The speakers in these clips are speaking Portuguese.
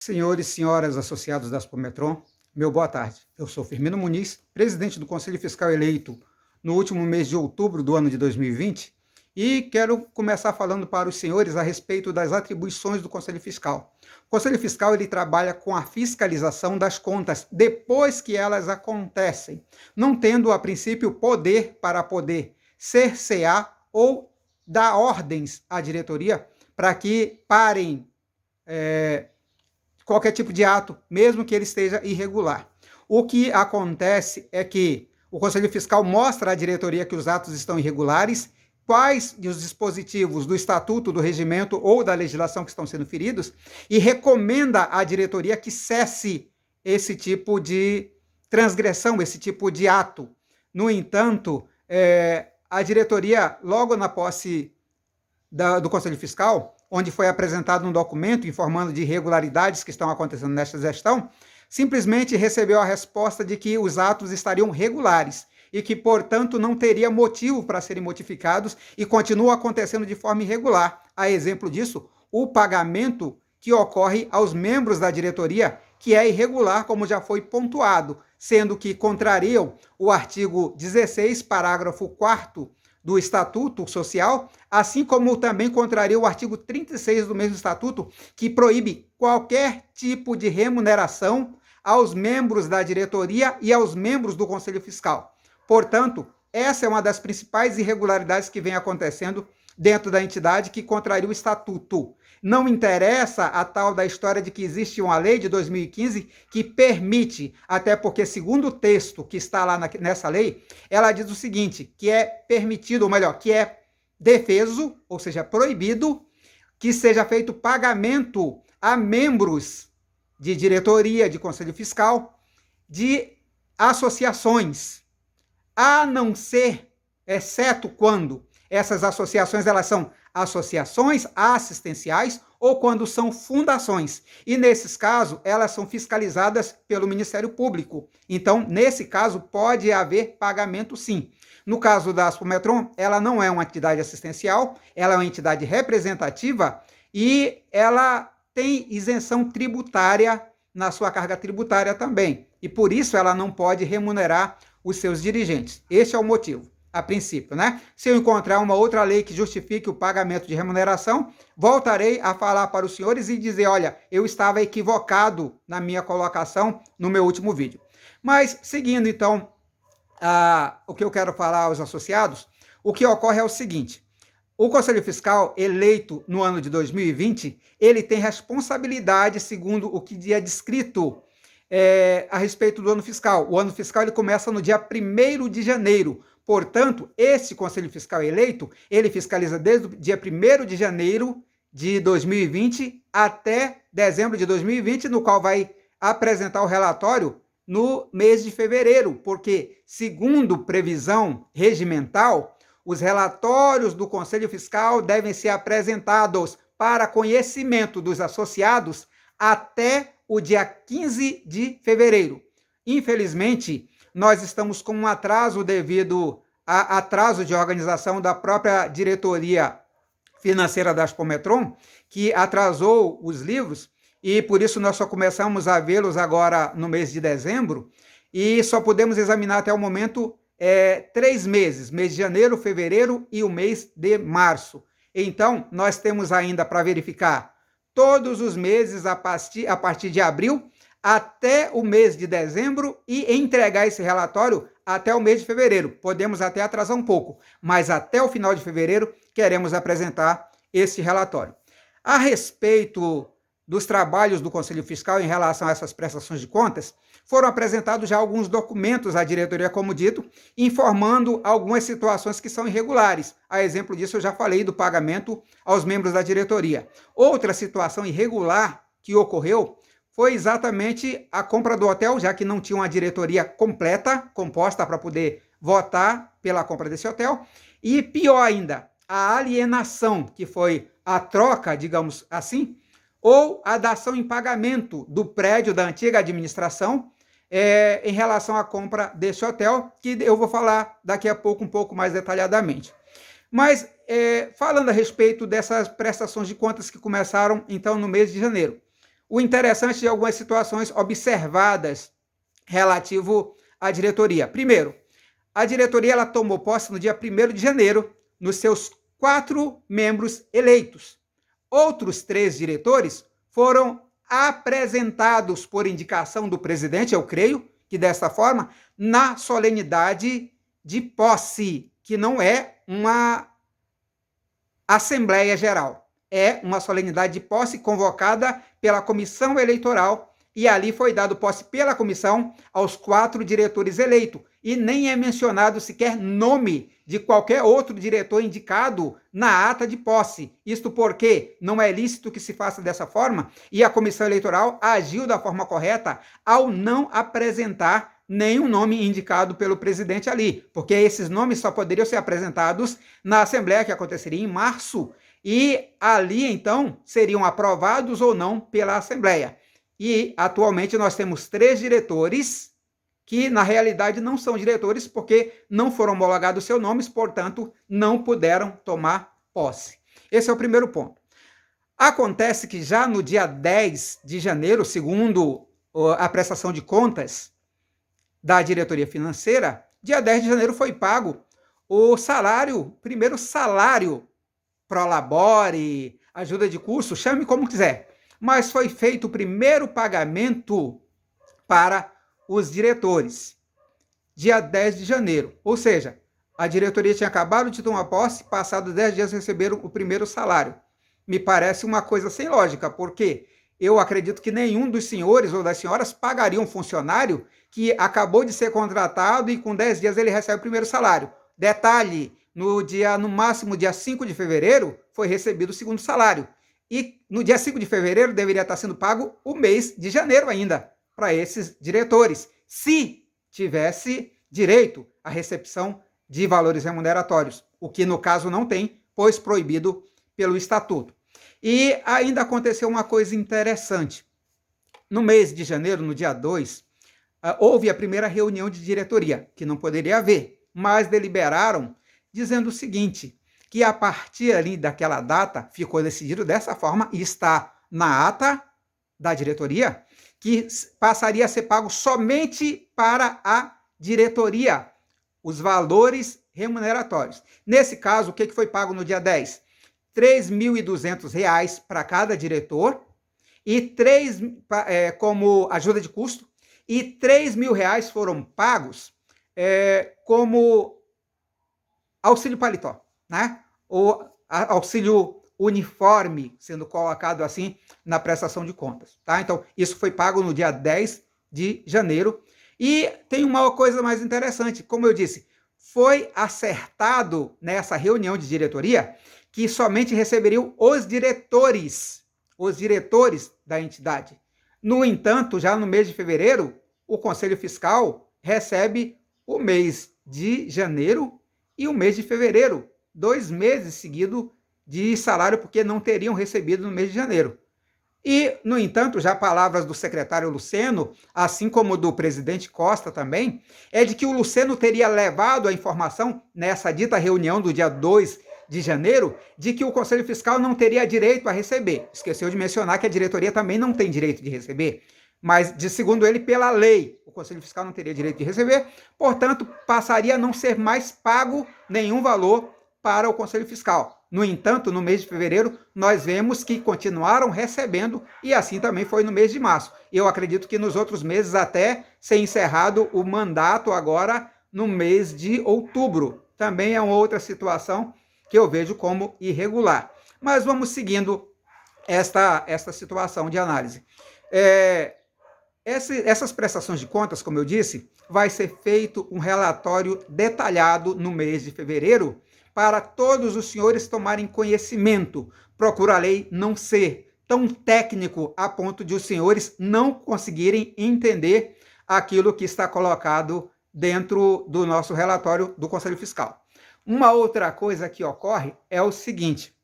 Senhores e senhoras associados da Aspometron, meu boa tarde. Eu sou Firmino Muniz, presidente do Conselho Fiscal eleito no último mês de outubro do ano de 2020 e quero começar falando para os senhores a respeito das atribuições do Conselho Fiscal. O Conselho Fiscal ele trabalha com a fiscalização das contas depois que elas acontecem, não tendo a princípio poder para poder cercear ou dar ordens à diretoria para que parem qualquer tipo de ato, mesmo que ele esteja irregular. O que acontece é que o Conselho Fiscal mostra à diretoria que os atos estão irregulares, quais os dispositivos do estatuto, do regimento ou da legislação que estão sendo feridos, e recomenda à diretoria que cesse esse tipo de transgressão, esse tipo de ato. No entanto, a diretoria, logo na posse do Conselho Fiscal, onde foi apresentado um documento informando de irregularidades que estão acontecendo nesta gestão, simplesmente recebeu a resposta de que os atos estariam regulares e que, portanto, não teria motivo para serem modificados e continua acontecendo de forma irregular. A exemplo disso, o pagamento que ocorre aos membros da diretoria, que é irregular, como já foi pontuado, sendo que contrariam o artigo 16, parágrafo 4º do Estatuto Social, assim como também contraria o artigo 36 do mesmo Estatuto, que proíbe qualquer tipo de remuneração aos membros da diretoria e aos membros do Conselho Fiscal. Portanto, essa é uma das principais irregularidades que vem acontecendo dentro da entidade que contraria o Estatuto. Não interessa a tal da história de que existe uma lei de 2015 que permite, até porque segundo o texto que está lá nessa lei, ela diz o seguinte, que é permitido, ou melhor, que é defeso, ou seja, proibido, que seja feito pagamento a membros de diretoria, de conselho fiscal, de associações, a não ser, exceto quando essas associações elas são associações assistenciais ou quando são fundações. E nesses casos, elas são fiscalizadas pelo Ministério Público. Então, nesse caso, pode haver pagamento sim. No caso da Aspometron, ela não é uma entidade assistencial, ela é uma entidade representativa e ela tem isenção tributária na sua carga tributária também. E por isso ela não pode remunerar os seus dirigentes. Esse é o motivo. A princípio, né? Se eu encontrar uma outra lei que justifique o pagamento de remuneração, voltarei a falar para os senhores e dizer, olha, eu estava equivocado na minha colocação no meu último vídeo. Mas, seguindo então, o que eu quero falar aos associados, o que ocorre é o seguinte, o Conselho Fiscal, eleito no ano de 2020, ele tem responsabilidade, segundo o que é descrito a respeito do ano fiscal. O ano fiscal ele começa no dia 1º de janeiro, portanto, esse Conselho Fiscal eleito, ele fiscaliza desde o dia 1º de janeiro de 2020 até dezembro de 2020, no qual vai apresentar o relatório no mês de fevereiro, porque, segundo previsão regimental, os relatórios do Conselho Fiscal devem ser apresentados para conhecimento dos associados até o dia 15 de fevereiro. Infelizmente, nós estamos com um atraso devido a atraso de organização da própria diretoria financeira da Aspometron, que atrasou os livros, e por isso nós só começamos a vê-los agora no mês de dezembro, e só podemos examinar até o momento 3 meses, mês de janeiro, fevereiro e o mês de março. Então, nós temos ainda para verificar todos os meses a partir de abril até o mês de dezembro e entregar esse relatório até o mês de fevereiro. Podemos até atrasar um pouco, mas até o final de fevereiro queremos apresentar esse relatório. A respeito dos trabalhos do Conselho Fiscal em relação a essas prestações de contas, foram apresentados já alguns documentos à diretoria, como dito, informando algumas situações que são irregulares. A exemplo disso, eu já falei do pagamento aos membros da diretoria. Outra situação irregular que ocorreu foi exatamente a compra do hotel, já que não tinha uma diretoria completa, composta para poder votar pela compra desse hotel. E pior ainda, a alienação, que foi a troca, digamos assim, ou a dação em pagamento do prédio da antiga administração em relação à compra desse hotel, que eu vou falar daqui a pouco um pouco mais detalhadamente. Mas, falando a respeito dessas prestações de contas que começaram, então, no mês de janeiro, o interessante de algumas situações observadas relativo à diretoria. Primeiro, a diretoria ela tomou posse no dia 1º de janeiro, nos seus 4 membros eleitos. Outros 3 diretores foram apresentados por indicação do presidente, eu creio que dessa forma, na solenidade de posse, que não é uma Assembleia Geral, é uma solenidade de posse convocada pela Comissão Eleitoral, e ali foi dado posse pela comissão aos 4 diretores eleitos, e nem é mencionado sequer nome de qualquer outro diretor indicado na ata de posse. Isto porque não é lícito que se faça dessa forma, e a comissão eleitoral agiu da forma correta ao não apresentar nenhum nome indicado pelo presidente ali, porque esses nomes só poderiam ser apresentados na Assembleia, que aconteceria em março, e ali, então, seriam aprovados ou não pela Assembleia. E, atualmente, nós temos 3 diretores que, na realidade, não são diretores porque não foram homologados seus nomes, portanto, não puderam tomar posse. Esse é o primeiro ponto. Acontece que já no dia 10 de janeiro, segundo a prestação de contas da diretoria financeira, dia 10 de janeiro foi pago o salário, primeiro salário prolabore, ajuda de curso, chame como quiser, mas foi feito o primeiro pagamento para os diretores, dia 10 de janeiro, ou seja, a diretoria tinha acabado de tomar posse, passados 10 dias receberam o primeiro salário. Me parece uma coisa sem lógica, porque eu acredito que nenhum dos senhores ou das senhoras pagaria um funcionário que acabou de ser contratado e com 10 dias ele recebe o primeiro salário. Detalhe, no máximo dia 5 de fevereiro, foi recebido o segundo salário. E no dia 5 de fevereiro deveria estar sendo pago o mês de janeiro ainda, para esses diretores, se tivesse direito à recepção de valores remuneratórios, o que no caso não tem, pois proibido pelo estatuto. E ainda aconteceu uma coisa interessante. No mês de janeiro, no dia 2, houve a primeira reunião de diretoria, que não poderia haver, mas deliberaram dizendo o seguinte, que a partir ali daquela data ficou decidido dessa forma, e está na ata da diretoria, que passaria a ser pago somente para a diretoria, os valores remuneratórios. Nesse caso, o que foi pago no dia 10? R$ 3.200 para cada diretor, e como ajuda de custo, e R$ 3.000 foram pagos como auxílio paletó, né? Ou auxílio uniforme, sendo colocado assim na prestação de contas, tá? Então, isso foi pago no dia 10 de janeiro. E tem uma coisa mais interessante, como eu disse, foi acertado nessa reunião de diretoria que somente receberiam os diretores da entidade. No entanto, já no mês de fevereiro, o Conselho Fiscal recebe o mês de janeiro e o mês de fevereiro, 2 meses seguidos de salário, porque não teriam recebido no mês de janeiro. E, no entanto, já palavras do secretário Luceno, assim como do presidente Costa também, é de que o Luceno teria levado a informação nessa dita reunião do dia 2 de janeiro, de que o Conselho Fiscal não teria direito a receber. Esqueceu de mencionar que a diretoria também não tem direito de receber, mas, segundo ele, pela lei, o Conselho Fiscal não teria direito de receber, portanto, passaria a não ser mais pago nenhum valor para o Conselho Fiscal. No entanto, no mês de fevereiro, nós vemos que continuaram recebendo, e assim também foi no mês de março. Eu acredito que nos outros meses, até ser encerrado o mandato agora no mês de outubro. Também é uma outra situação que eu vejo como irregular. Mas vamos seguindo esta situação de análise. Essas prestações de contas, como eu disse, vai ser feito um relatório detalhado no mês de fevereiro, para todos os senhores tomarem conhecimento. Procura a lei não ser tão técnico a ponto de os senhores não conseguirem entender aquilo que está colocado dentro do nosso relatório do Conselho Fiscal. Uma outra coisa que ocorre é o seguinte,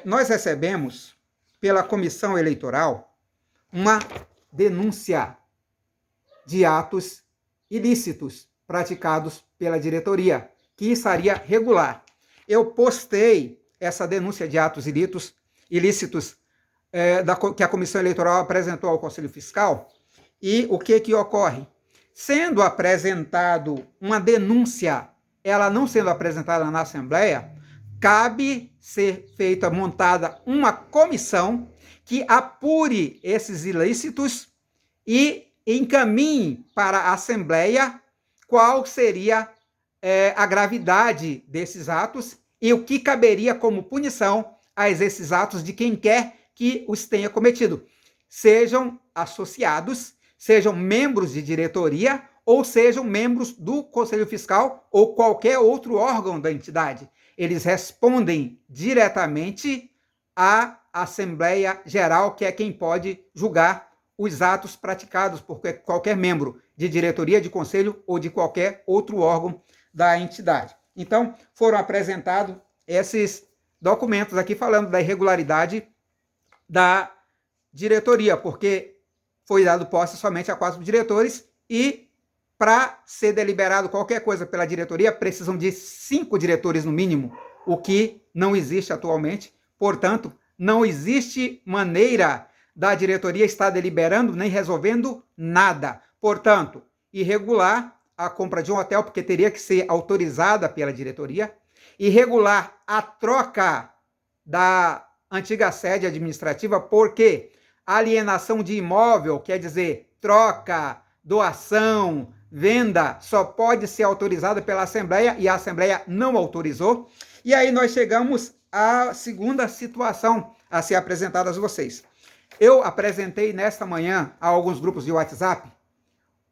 nós recebemos pela Comissão Eleitoral uma denúncia de atos ilícitos praticados pela diretoria, que estaria regular. Eu postei essa denúncia de atos ilícitos que a Comissão Eleitoral apresentou ao Conselho Fiscal. E o que ocorre? Sendo apresentado uma denúncia, ela não sendo apresentada na Assembleia, cabe ser montada uma comissão que apure esses ilícitos e encaminhe para a Assembleia qual seria a gravidade desses atos e o que caberia como punição a esses atos de quem quer que os tenha cometido. Sejam associados, sejam membros de diretoria ou sejam membros do Conselho Fiscal ou qualquer outro órgão da entidade. Eles respondem diretamente à Assembleia Geral, que é quem pode julgar os atos praticados por qualquer membro de diretoria, de conselho ou de qualquer outro órgão da entidade. Então, foram apresentados esses documentos aqui falando da irregularidade da diretoria, porque foi dado posse somente a 4 diretores e para ser deliberado qualquer coisa pela diretoria, precisam de 5 diretores no mínimo, o que não existe atualmente. Portanto, não existe maneira da diretoria estar deliberando nem resolvendo nada. Portanto, irregular a compra de um hotel, porque teria que ser autorizada pela diretoria, irregular a troca da antiga sede administrativa, porque alienação de imóvel, quer dizer, troca, doação, venda, só pode ser autorizada pela Assembleia e a Assembleia não autorizou. E aí nós chegamos à segunda situação a ser apresentada a vocês. Eu apresentei nesta manhã a alguns grupos de WhatsApp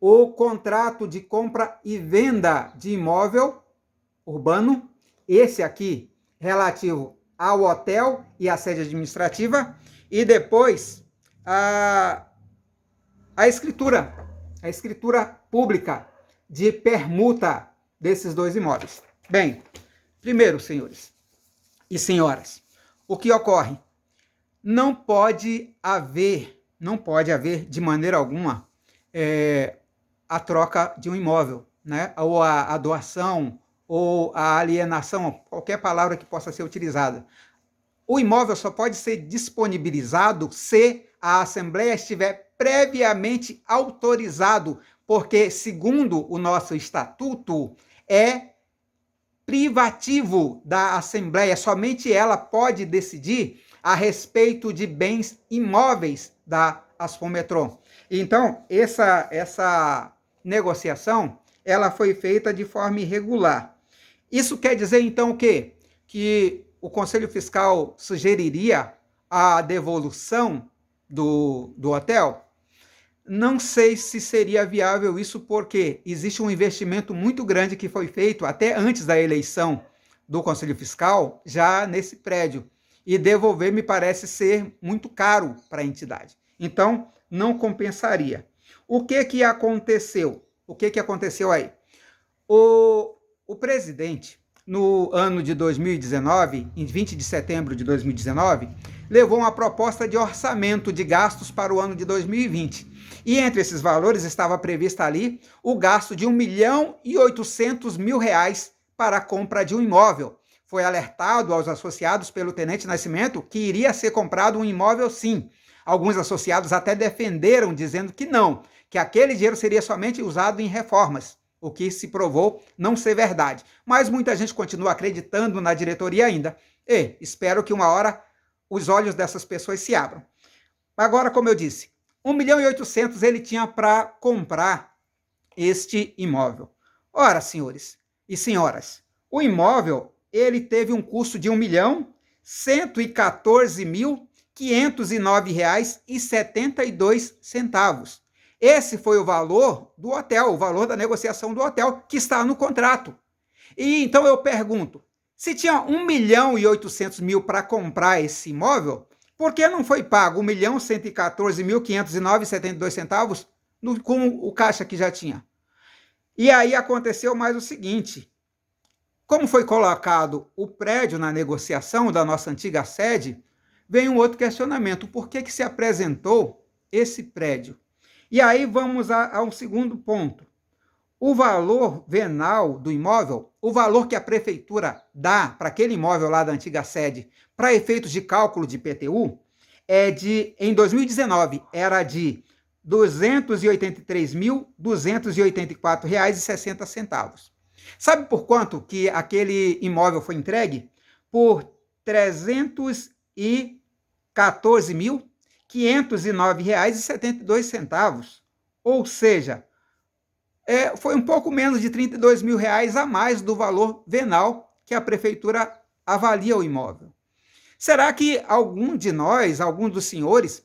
o contrato de compra e venda de imóvel urbano, esse aqui relativo ao hotel e à sede administrativa, e depois a escritura pública de permuta desses dois imóveis. Bem, primeiro, senhores e senhoras, o que ocorre? Não pode haver de maneira alguma a troca de um imóvel, né? Ou a doação, ou a alienação, qualquer palavra que possa ser utilizada. O imóvel só pode ser disponibilizado se a Assembleia estiver previamente autorizado, porque, segundo o nosso estatuto, é privativo da Assembleia, somente ela pode decidir a respeito de bens imóveis da Asfometron. Então, essa negociação, ela foi feita de forma irregular. Isso quer dizer, então, o quê? Que o Conselho Fiscal sugeriria a devolução do hotel? Não sei se seria viável isso, porque existe um investimento muito grande que foi feito até antes da eleição do Conselho Fiscal, já nesse prédio. E devolver me parece ser muito caro para a entidade. Então, não compensaria. O que aconteceu? O que aconteceu aí? O presidente, no ano de 2019, em 20 de setembro de 2019, levou uma proposta de orçamento de gastos para o ano de 2020. E entre esses valores estava prevista ali o gasto de R$1.800.000 para a compra de um imóvel. Foi alertado aos associados pelo Tenente Nascimento que iria ser comprado um imóvel sim. Alguns associados até defenderam, dizendo que não, que aquele dinheiro seria somente usado em reformas, o que se provou não ser verdade. Mas muita gente continua acreditando na diretoria ainda. E espero que uma hora os olhos dessas pessoas se abram. Agora, como eu disse, R$1.800.000 ele tinha para comprar este imóvel. Ora, senhores e senhoras, o imóvel ele teve um custo de R$1.114.509,72. Esse foi o valor do hotel, o valor da negociação do hotel, que está no contrato. E então eu pergunto, se tinha R$1.800.000 para comprar esse imóvel, por que não foi pago R$1.114.509,72 com o caixa que já tinha? E aí aconteceu mais o seguinte, como foi colocado o prédio na negociação da nossa antiga sede, vem um outro questionamento, por que se apresentou esse prédio? E aí vamos a um segundo ponto. O valor venal do imóvel, o valor que a prefeitura dá para aquele imóvel lá da antiga sede, para efeitos de cálculo de IPTU, em 2019, era de R$ 283.284,60. Sabe por quanto que aquele imóvel foi entregue? Por R$ 314.509,72. Ou seja, foi um pouco menos de R$ 32 mil a mais do valor venal que a prefeitura avalia o imóvel. Será que algum de nós, algum dos senhores,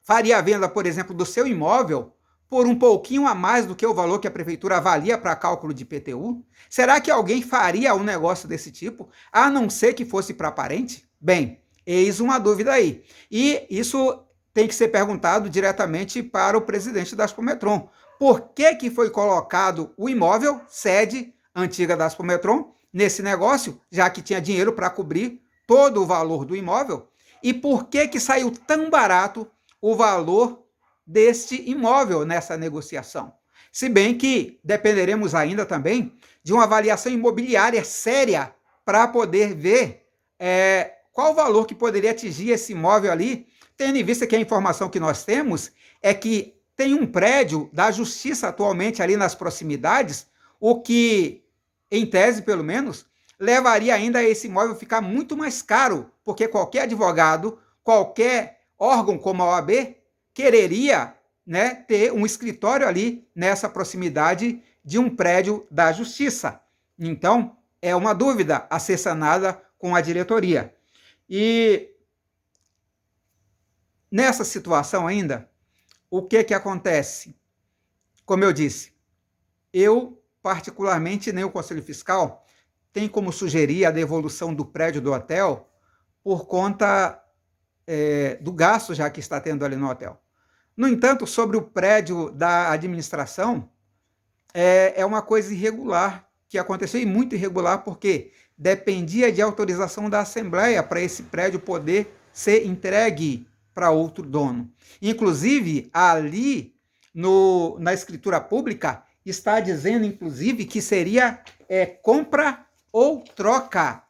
faria a venda, por exemplo, do seu imóvel por um pouquinho a mais do que o valor que a prefeitura avalia para cálculo de IPTU? Será que alguém faria um negócio desse tipo, a não ser que fosse para parente? Bem, eis uma dúvida aí. E isso tem que ser perguntado diretamente para o presidente da Aspometron. Por que foi colocado o imóvel, sede antiga da Aspometron, nesse negócio, já que tinha dinheiro para cobrir todo o valor do imóvel? E por que saiu tão barato o valor deste imóvel nessa negociação? Se bem que dependeremos ainda também de uma avaliação imobiliária séria para poder ver qual o valor que poderia atingir esse imóvel ali, tendo em vista que a informação que nós temos é que tem um prédio da Justiça atualmente ali nas proximidades, o que, em tese pelo menos, levaria ainda a esse imóvel ficar muito mais caro, porque qualquer advogado, qualquer órgão como a OAB, quereria, né, ter um escritório ali nessa proximidade de um prédio da Justiça. Então, é uma dúvida a ser sanada com a diretoria. E nessa situação ainda, o que acontece? Como eu disse, eu, particularmente, nem o Conselho Fiscal tem como sugerir a devolução do prédio do hotel por conta do gasto já que está tendo ali no hotel. No entanto, sobre o prédio da administração, é uma coisa irregular que aconteceu, e muito irregular, porque dependia de autorização da Assembleia para esse prédio poder ser entregue para outro dono. Inclusive, ali na escritura pública, está dizendo, inclusive, que seria compra ou troca,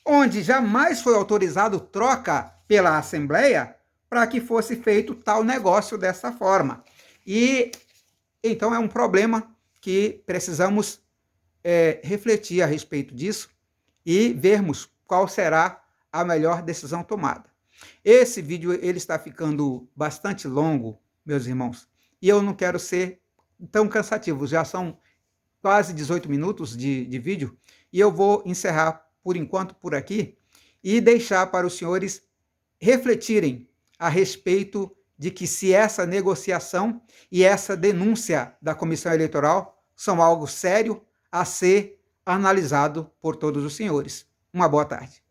onde jamais foi autorizado troca pela Assembleia para que fosse feito tal negócio dessa forma. E então é um problema que precisamos refletir a respeito disso e vermos qual será a melhor decisão tomada. Esse vídeo ele está ficando bastante longo, meus irmãos, e eu não quero ser tão cansativo. Já são quase 18 minutos de vídeo, e eu vou encerrar por enquanto por aqui e deixar para os senhores refletirem a respeito de que se essa negociação e essa denúncia da Comissão Eleitoral são algo sério a ser analisado por todos os senhores. Uma boa tarde.